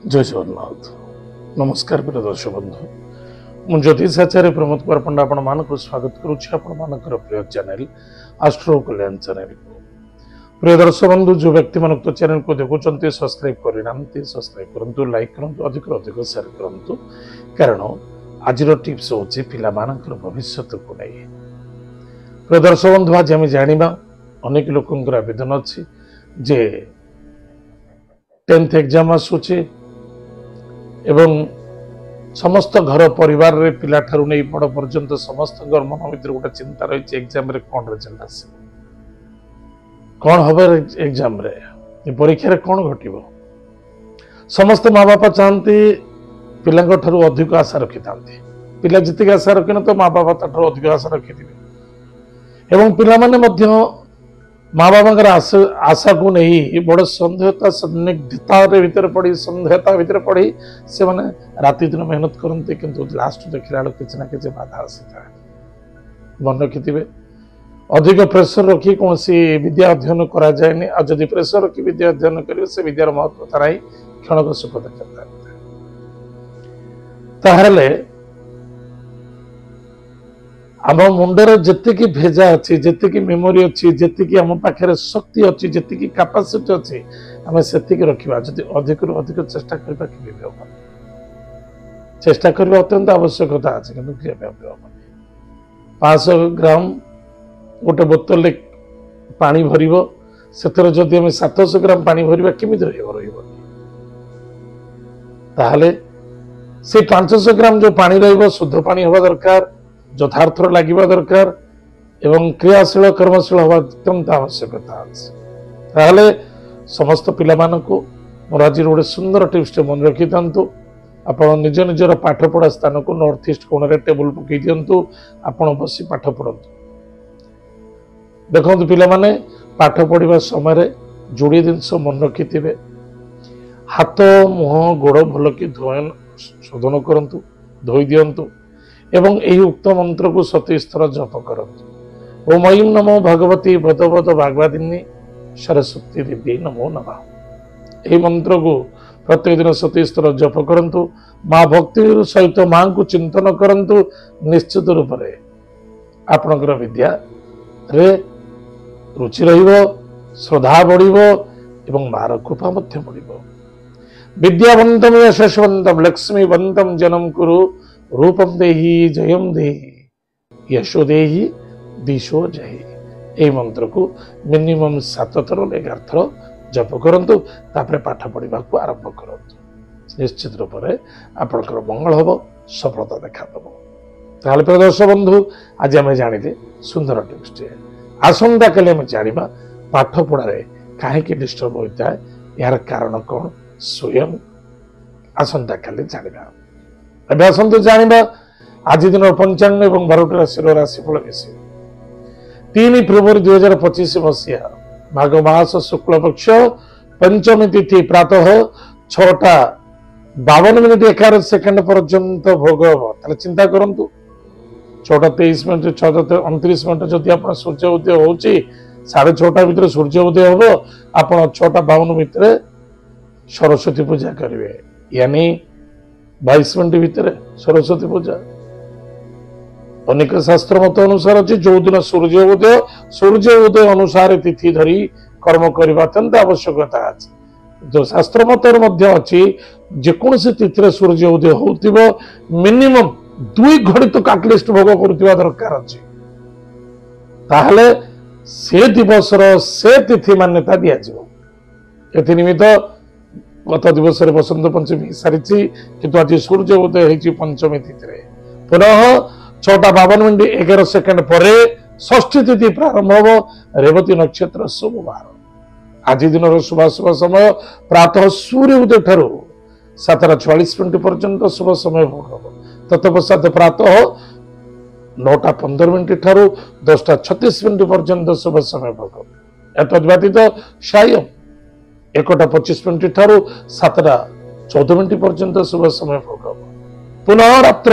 जय जगन्नाथ। नमस्कार प्रिय दर्शक बंधु, मुझे ज्योतिष आचार्य प्रमोद कुमार पंडा आपण मानक स्वागत करुच्ची आपण मानकर प्रिय चैनल एस्ट्रो कल्याण चैनल को। प्रिय दर्शक बंधु, जो व्यक्ति मन तो चैनल को देखुंत सब्सक्राइब करना सब्सक्राइब करूँ, लाइक करूँ, अधिक अधिक शेयर करूँ, कारण आज टिप्स हूँ पिला भविष्य को नहीं। प्रिय दर्शक बंधु, आज आम जाना अनेक लोकंर आवेदन अच्छी जे 10th एग्जाम आसूचे एवं समस्त घर परिवार रे पिला ठारू नहीं बड़ पर्यंत समस्त मन भर गोटे चिंता रही एग्जाम रे कौन रिजल्ट आस कौन हम एग्जाम रे परीक्षा रे कौन घटो। समस्त माँ बापा चाहती पिला अधिक आशा रखी था, पिला जितकी आशा रखी न तो माँ बापा ताठू अधिक आशा रखी एवं पिला माने माँ बाबा आशा को नहीं बड़ संदेहता सन्निग्धता भीतर पड़ी संदेहता भीतर पड़ी से माने राति दिन मेहनत करते किंतु लास्ट देखला किसी ना कि बाधा आसी था। मन रखिथे अधिक प्रेसर रखी कौन सी विद्या अध्ययन करा जाए आ जदि प्रेसर रखी विद्या अध्ययन करेंगे से विद्यार महत्व तारा ही क्षणक सुख देखा ताहले आम मुंडर जी भेजा अच्छी जी मेमोरी अच्छी जी आम पाखे शक्ति अच्छी जी कैपेसिटी अच्छी आम से रखा जदि अधिक रू अधिक चेष्टा करवा चेष्टा करने अत्यंत आवश्यकता अच्छे कि 500 ग्राम गोटे बोतल पानी भर से जदि आम 700 ग्राम पानी भरवा केमी ताहले से 500 ग्राम जो पानी शुद्ध पानी हवा दरकार, यथार्थर लगे दरकार एवं क्रियाशील कर्मशील हवा अत्यंत आवश्यकता अच्छे। समस्त पिला मोर आज गोटे सुंदर टिप्स मन रखी था, आप निज निजर पाठपढ़ा स्थान को नॉर्थ ईस्ट कोण टेबुल पकई दिंतु, आपण बसी पाठ पढ़ु। देखो पिला माने पाठ पढ़ा समय जोड़े जिनस मन रखि थे, हाथ मुह गोड़ भल कि शोधन करंतु, धोई दियंतु एवं यही उक्त मंत्र को 27 थर जप करंतु। ओम ऐं नमो भगवती भदवद भागवतिनी सरस्वती देवी नमो नमः। यही मंत्र को प्रत्येक दिन 27 थर जप करंतु। माँ भक्ति सहित माँ को चिंतन करंतु, निश्चित रूप से आपणकर विद्या रे रुचि रहिबो, श्रद्धा बढ़िबो एवं मार कृपा मध्य बढ़िबो। विद्यावंतम यशस्वंतम लक्ष्मीवंतम जन्म कुरु, रूपम देहि जयम देहि यशो देहि दिशो जय। यही मंत्र को मिनिमम 7 थर 11 थर जप करंतु, तापरे पाठ पढ़ा को आरंभ करंतु। निश्चित रूप से आपनकर मंगल हम, सफलता देखा दब। ताहले प्रिय दर्शक बंधु, आज आम जानिले सुंदर टिप्स आसंता काली आम जानिबा पाठ पढ़ारे कहीं डिस्टर्ब होता है, यार कारण कौन स्वयं आसंता काली जानिबा। एबे आसंतु जानिबा आज दिन पंचांग एवं 12टी राशि राशिफल विषय। 3 फेब्रुआरी 2025 मसीहा माघ मास शुक्ल पक्ष पंचमी तिथि प्रातः 6:52 11 सेकेंड पर्यंत भोग हम। चिंता करंतु 6:23 6:29 जदि आप सूर्य उदय हो 6:30 भितर सूर्य उदय हम, आप 6:52 भितर सरस्वती पूजा करेंगे, यानी 22 मिनट भितर सरस्वती पूजा। अनेक शास्त्र मत अनुसार अच्छे जो दिन सूर्य उदय अनुसार तिथि धरी कर्म करने अत्यंत आवश्यकता अच्छे। जो शास्त्र मत अच्छी जेकोसी तिथि सूर्य उदय हो मिनिमम 2 घड़ी तो एटलिस्ट भोग कर दरकार अच्छे, ताहले से दिवस से तिथि मान्यता दि जाव। निमित्त गत दिवस बसंत पंचमी सारी किंतु आज सूर्य उदय होती पंचमी तिथि पुनः 6:52 11 सेकेंड पर षष्ठी तिथि प्रारंभ हो। रेवती नक्षत्र सोमवार आज दिन शुभ समय प्रातः सूर्य उदय ठारू 7:44 पर्यंत शुभ समय भोग हम। तत्पश्चात प्रातः 9:15 ठारू 10:36 पर्यंत शुभ समय भोग हम। एतद्व्यतीत सायं 1:25 ठारू 7:14 पर्यंत शुभ समय भोग हम। पुनः रात्र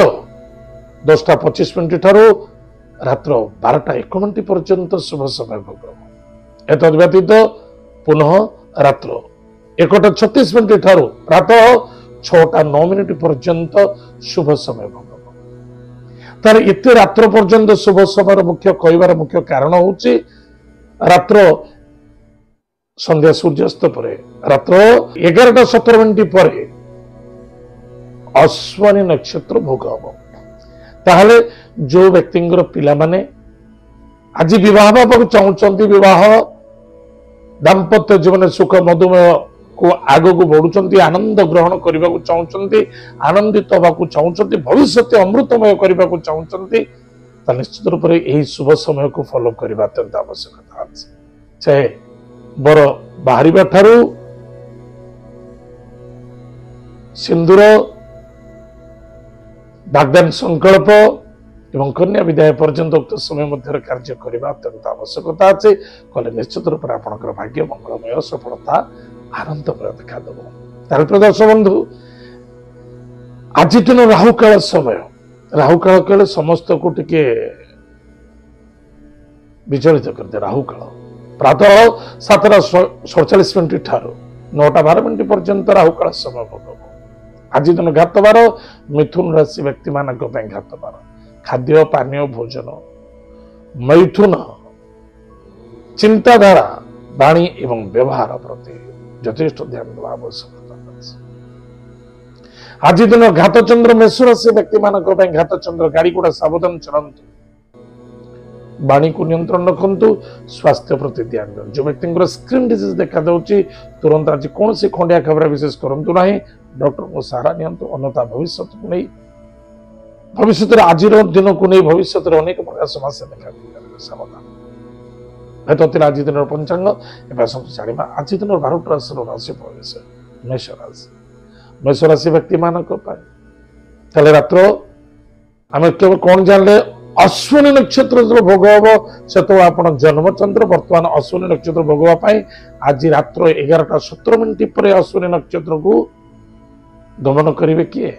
10:25 ठारू रात्र 12:01 पर्यंत शुभ समय भोग हम। एतद्व्यतीत पुनः रात्र 1:36 ठारू प्रातः 6टा 9 मिनिट पर्यंत शुभ समय भोग तार एते रात्र पर्यंत शुभ समय मुख्य कहबार मुख्य कारण होची रात्र संध्या सूर्यास्त पर रात्र 11:17 पर अश्वनी नक्षत्र भोग हम ताहले जो व्यक्ति पिला माने आज विवाह चाहते विवाह दाम्पत्य जीवन सुख मधुमेह को आग को बढ़ुंट आनंद ग्रहण करने को चाहते आनंदित हवा चाहते भविष्य अमृतमय करने को चाहते निश्चित रूप से यही शुभ समय को फॉलो करने अत्यंत आवश्यकता अच्छे चाहे बर बाहर ठारू सिंदूर वाग्दान संकल्प एवं कन्या विदाय पर्यंत उक्त समय मध्य कार्य करने अत्यंत आवश्यकता अच्छे कले निश्चित रूप से आपंकर भाग्य मंगलमय सफलता आनंदमय देखा देव तार दर्शक बंधु आज दिन राहुकाल समय राहुकाल कहले समस्त को टिके विचलित कर दे राहुकाल प्रातः 7:47 ठारू 9:12 पर्यंत राहुकाल समय भोग आज दिन घातबार मिथुन राशि व्यक्ति मान घातबार खाद्य पानीय भोजन मैथुन चिंताधारा वाणी एवं व्यवहार प्रति यथेष्ट ध्यान देवा आवश्यकता आज दिन घातचंद्र मेष राशि व्यक्ति मान घातचंद्र गाड़ी गुड़ा सावधान चलांतु वाणी को नियंत्रण रखु स्वास्थ्य प्रति ध्यान दिखाते जो व्यक्ति स्क्रीन डिजीज देखा दूसरी तुरंत आज कौन सी खंडिया खबर विशेष करूँ ना डॉक्टर को सहारा नियंतु अन्यथा भविष्य को नहीं भविष्य आज दिन को नहीं भविष्य अनेक प्रकार समस्या देखा सावधान हेतु आज दिन पंचांग जाना आज दिन 12टा राशि राशि प्रवेश मेष राशि मेष राशि व्यक्ति मान रात्र आम केवल कौन जानले अश्विनी नक्षत्र जो भोग हम से तो आप जन्म चंद्र बर्तमान अश्विनी नक्षत्र भोगवाई आज रात्र 11:17 पर अश्विनी नक्षत्र को गमन करेंगे किए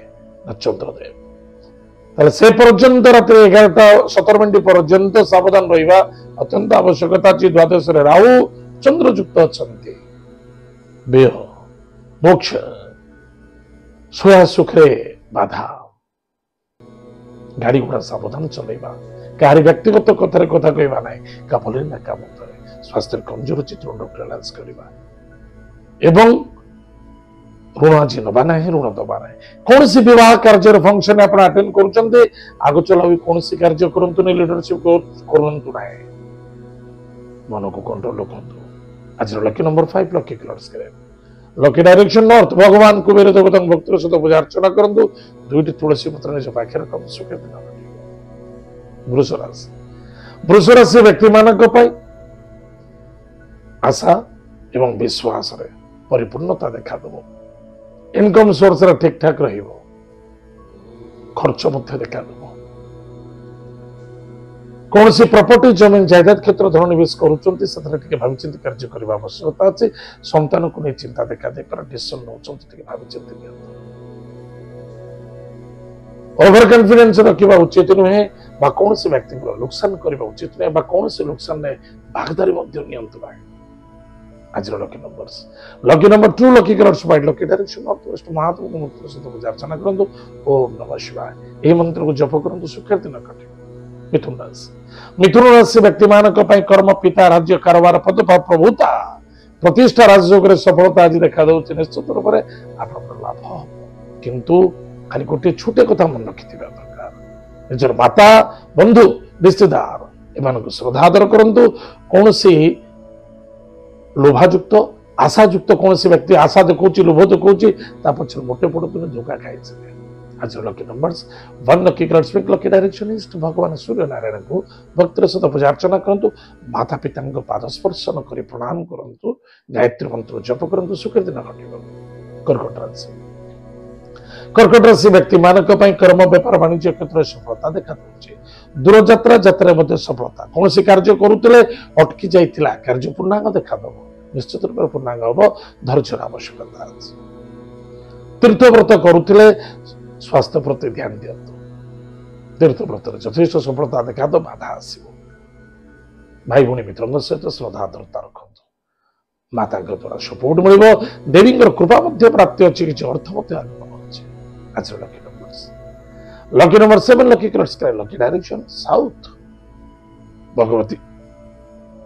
चंद्रदेव ताले से पर्यंत रात 11:17 पर्यंत सावधान रहा अत्यंत आवश्यकता अच्छी द्वादश राहु चंद्र युक्त अच्छा व्यय मोक्ष सोया सुखे बाधा गाड़ी गुड़ा सावधान चलैबा कहारी व्यक्तिगत कथार कथा कहवा ना का भले ना का मंदरे स्वास्थ्य कमजोर चित्र डॉक्टर इलाज करवा एवं ऋण आज नवा ना ऋण दबा ना कौन सी विवाह कार्य फंक्शन आप अटेंड कर आग चला भी कौन सी कार्य करंतु नहीं लीडरशिप करंतु ना मन को कंट्रोल रखु आज लकी नंबर 5 लकी कलर्स करे लकी डायरेक्शन नॉर्थ भगवान कुबेर देवता भक्तर सहित पूजा अर्चना करूँ दुईटी तुलसी पत्र निज पाखे रखम सुखे दिन वृष राशि व्यक्ति मानक आशा एवं विश्वास रे परिपूर्णता देखा देव इनकम सोर्स ठीक ठाक खर्च देखा देव कौन सी प्रॉपर्टी जमीन जायदाद क्षेत्र धन निवेश करुँचे भाविचिंत कार्य करने आवश्यकता अच्छे संतान को नहीं चिंता देखा दे डिसीजन नौकरी भाविचिंत ओवर कॉन्फिडेंस रखा उचित नुहे कौन से व्यक्ति नुकसान करने उचित नुहे कौन से नुकसान ने भागदारी ना आज lucky number 2 lucky colours white lucky direction north west Mahadev मंत्र सहित पूजा अर्चना करूँ ओम नमः शिवाय यह मंत्र को जप करूँ सुखर दिन कटे मिथुन राशि व्यक्ति मानक कर्म पिता राज्य कारोबार पद प्रभुता प्रतिष्ठा राजयोग सफलता आज देखा दूसरी निश्चित रूप से आप लाभ किंतु खाली गोटे छोटे कथा मन रखि दरकार निजर माता बंधु रिश्तेदार एम श्रद्धादर करूँ कौन सी लोभायुक्त आशायुक्त कौन सी व्यक्ति आशा देखा लोभ देखा पक्ष मोटे पड़ते धोखा खाई आज lucky numbers 1 lucky colours pink lucky direction east भगवान सूर्य नारायण को भक्तर सहित पूजा अर्चना करूँ माता पिता पाद स्पर्शन कर प्रणाम करूँ गायत्री मंत्र जप करूँ सुखर दिन घट कर्कट राशि व्यक्ति मानक कर्म व्यापार वाणिज्य क्षेत्र सफलता देखा दूर यात्रा यात्रा सफलता कौन सी कार्य करुले अटकी जाइला कार्य पूर्णांग देखा दब निश्चित रूप से पूर्णांग हम धैर्य आवश्यकता तीर्थव्रत करुले स्वास्थ्य प्रति ध्यान दिंतु तीर्थव्रत यथेष सफलता देखा तो बाधा आसो भाई भूणी मित्रों सहित श्रद्धा दरता रखु माता द्वारा सपोर्ट मिल देवी कृपा प्राप्ति अच्छी किसी अर्थ आगमन आज lucky number 7 lucky colour sky lucky direction south Bhagwati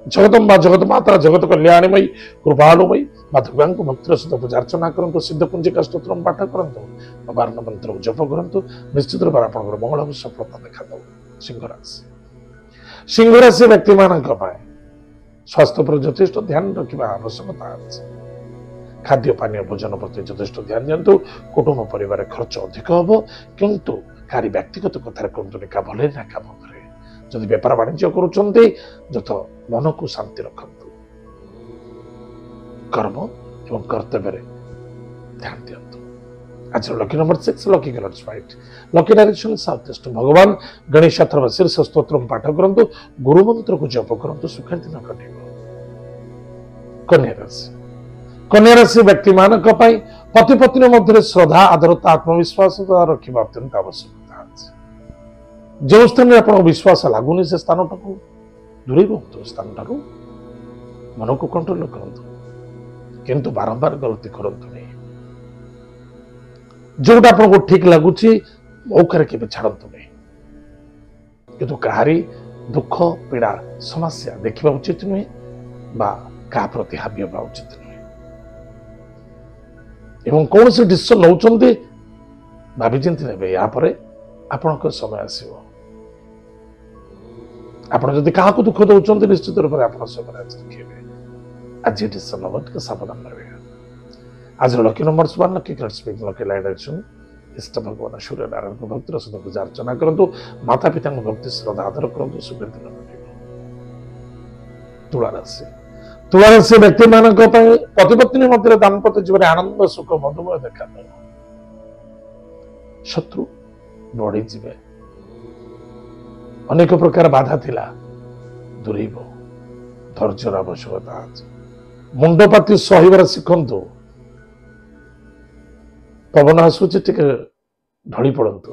Jagdamba जगत माता जगत कल्याणमयी कृपालुमयी माँ दुर्गा को भक्तिर सहित पूजा अर्चना करूँ सिद्ध पुंजिका स्तोत्र पाठ करूँ बारण मंत्र जप करूँ निश्चित रूप से आप मंगल सफलता देखा सिंह राशि सिंह राशि व्यक्ति मान स्वास्थ्य पर यथेष ध्यान रखा आवश्यकता अच्छे खाद्य पानीय भोजन प्रति यथेष ध्यान दिंतु कुटुंब परिवार खर्च अधिक हम किंतु कारी व्यक्तिगत कथार कहतु का भले ना काम करे जदि व्यापार वाणिज्य करुँच मन को शांति रखु कर्म एवं कर्तव्य ध्यान दिंतु आज lucky number 6 lucky colour white lucky direction south east भगवान गणेश शीर्ष स्तोत्र पाठ करूँ गुरु मंत्र को जप करूँ सुखर दिन कटे कन्या राशि व्यक्ति मान पति पत्नी मध्य श्रद्धा आदरता आत्मविश्वास रखा अत्यंत आवश्यकता अच्छे जो स्थान में आप विश्वास लगुनि से स्थान टाक दूरे रुहतु स्थान मन को कंट्रोल करूँ किंतु बारंबार गलती करतु नहीं जोटा आपको ठीक लगुच मौके के छाड़तु नहीं किंतु कहारी दुख पीड़ा समस्या देखा उचित नुहे क्या प्रति हावी हवा उचित नुहे एवं कौन से डिसीजन नौकरी भाभी चिंती ने यापर आपण समय आसो आप क्या दुख दौरान निश्चित रूप से आप समय देखिए आज डिसीजन नब सावधान रहे आज lucky number 1 lucky colour lucky light direction इष्ट भगवान सूर्य नारायण को भक्तिर सहित पूजा अर्चना करूँ माता पिता भक्ति श्रद्धा आदर करूँ सुखर दिन तुला राशि व्यक्ति मान पति पत्नी मध्य दाम्पत्य जीवन आनंद सुख मधुमय देखा शत्रु बढ़ी जीवे अनेक प्रकार बाधा थिला दूरे धैर्यर आवश्यकता आज मुंडपाती सहबार शिखु पवन आसूची टे ढली पड़तु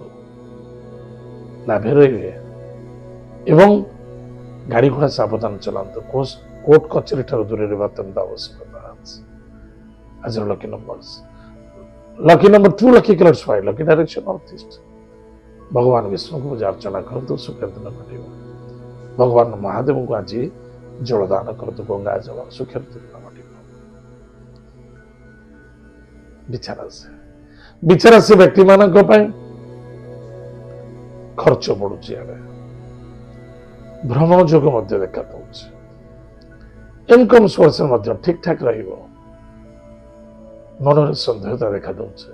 लाभे रे एवं गाड़ी घोड़ा सावधान चलातु कोर्ट कचेरी ठार दूर रहा अत्यंत आवश्यकता आज lucky number 2 lucky colour white lucky direction north east भगवान विष्णु को पूजा अर्चना करूँ सुखर दिन कटे भगवान महादेव को आज जलदान करूँ गंगा जल सुखर दिन कटे विचारा से व्यक्ति मान खर्च बढ़ुची भ्रमण जोग देखा इनकम सोर्स ठीक ठाक मन सन्देहता देखा दौचे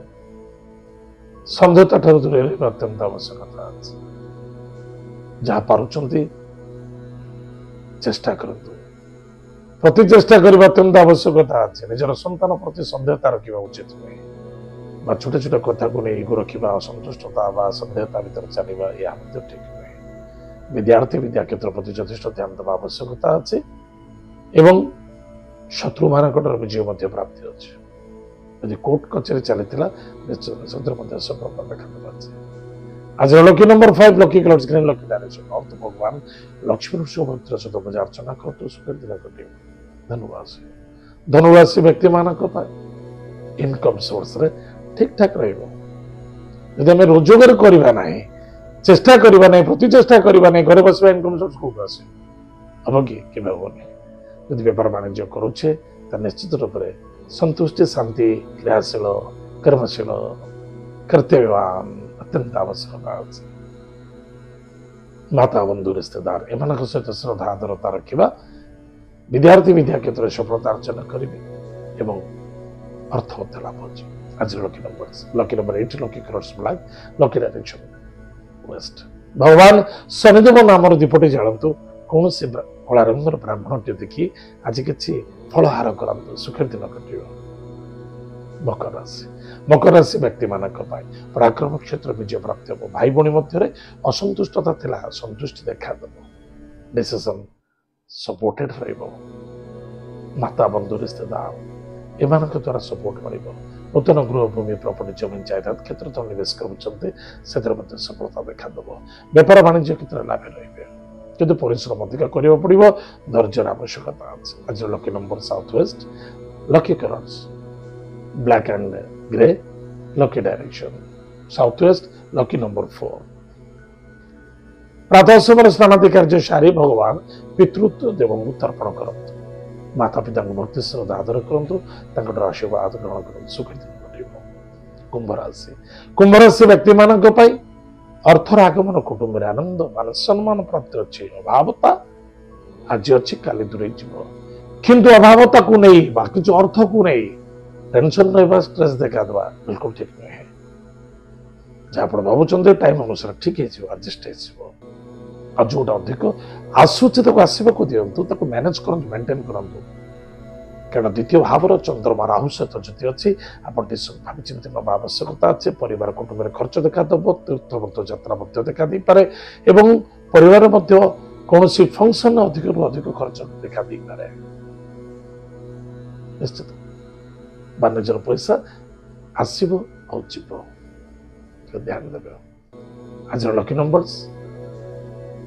सन्देहता ठार दूर अत्यंत आवश्यकता जहाँ पार्टी चेष्टा करूँ प्रति चेष्टा करने अत्यंत आवश्यकता अच्छे निजर संतान प्रति सन्देहता रखा उचित नुहे छोट छोट कथा को नहीं रखा असंतुष्टता सन्देहता भर चलवा यह ठीक नुहे विद्यार्थी विद्या क्षेत्र प्रति यथेष ध्यान देवा आवश्यकता अच्छे एवं शत्रु मान विजय प्राप्ति अच्छे यदि कोर्ट कचेरी चली निश्चित सफलता देखा आज lucky number 5 lucky colour green lucky direction अर्थ भगवान लक्ष्मी भक्तिर सहित पूजा अर्चना करते सुखर दिन कटे धनुराशि व्यक्ति मान इनकम सोर्स रे ठीक ठाक रही आम रोजगार करवा ना चेष्टा करवा ना प्रति चेष्टा करवा ना घर बस इनकम सोर्स कौट आस हम कि हेनी यदि व्यापार वाणिज्य करुचे निश्चित रूप से संतुष्टि शांति क्रियाशील कर्मशील कर्तव्यवान अत्यंत आवश्यकता अच्छे माता बंधु रिश्तेदार एम सहित श्रद्धा आदरता रखा विद्यार्थी विद्या क्षेत्र सफलता अर्जन करें एवं अर्थ लाभ हो आज lucky number 8 lucky colours black lucky direction waste भगवान शनिदेव नाम दीपटी जालतु कौन से कला रंगर ब्राह्मण टे देखी आज किसी फलहार करूँ सुखर दिन कटे मकर राशि व्यक्ति मान पराक्रम क्षेत्र विजय प्राप्त हम भाई भाई मध्य असंतुष्टता थिला संतुष्टि देखा डिसीजन सपोर्टेड माता बंधु रिश्तेदार एम द्वारा सपोर्ट मिल नूतन गृह भूमि प्रॉपर्टी जमीन जायदाद क्षेत्र में निवेश करुँच सफलता देखा व्यापार वाणिज्य क्षेत्र लाभ रे किंतु परिश्रम अधिक करने पड़ो धैर्यर आवश्यकता आज lucky number south west lucky colours black and grey lucky direction south west lucky number 4। प्रातः समय स्नानादि कार्य सारी भगवान पितृत्व देव तर्पण करते माता पिता भक्ति श्रद्धा आदर करूँ आशीर्वाद ग्रहण कर सुख कुंभ राशि व्यक्ति मान अर्थर आगमन कुटुंब आनंद मान सम्मान प्राप्त अच्छी अभावता आज अच्छी काली दूरे किंतु अभावता को नहीं किसी अर्थ को नहीं टेंशन रहा स्ट्रेस देखा देवा बिल्कुल ठीक नुहे जहाँ भावुं टाइम अनुसार ठीक एडजस्ट हो जोटा अधिक आसूची आसवाक दिंतु मैनेज करूँ मेंटेन करूँ कारण द्वितीय भावर चंद्रमा राहु सहित जुति अच्छी आप भावी चिंतन नवा आवश्यकता अच्छे परिवार कुटुंब में खर्च देखादेव तीर्थवर्त यात्रा देखा दी पारे एवं परिवार कौन सी फंक्शन अधिक रु अधिक खर्च देखा दी पारे निश्चित निजर पैसा आसव ध्यान देवे आज lucky numbers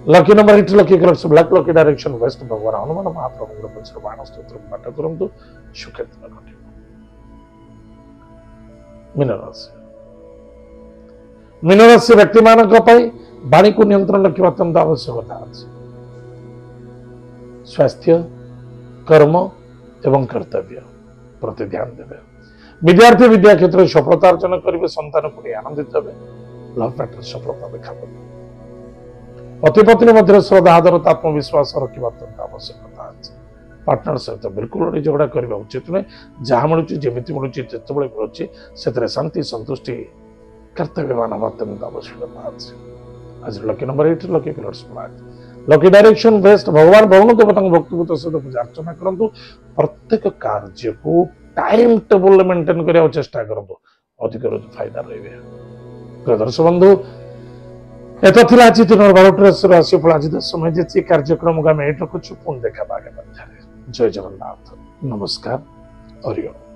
lucky number 8 lucky colours black lucky direction waste भगवान हनुमान महाप्रभु पंचर बाण स्तोत्र पाठ करंतु सुखे दिन घटे मीन राशि व्यक्ति मानक वाणी को नियंत्रण रखा अत्यंत आवश्यकता अच्छे स्वास्थ्य कर्म एवं कर्तव्य प्रति ध्यान देवे विद्यार्थी विद्या क्षेत्र में सफलता अर्जन करेंगे संतान को आनंदित हे लव मैटर सफलता देखा पति पत्नी मध्य श्रद्धा आदर आत्मविश्वास रखा अत्यंत आवश्यकता अच्छे पार्टनर सहित बिल्कुल झगड़ा करने उचित नुहे जहाँ मिलूँ जमी मिलूँ जिते मिलूँ से शांति संतुष्टि कर्तव्य मान अत्यंत आवश्यकता अच्छे आज lucky number 8 lucky colours black lucky direction waste भगवान भवन देवता भक्तिभूत सहित पूजा अर्चना करूँ प्रत्येक कार्य को टाइम टेबल मेंटेन करने चेष्टा करूँ अधिक फायदा रही दर्शक बंधु एत आज दिन 12 राशिफल आज समय जी कार्यक्रम को आम रखुचु पुणी देखा आगे जय जगन्नाथ नमस्कार हरिओम।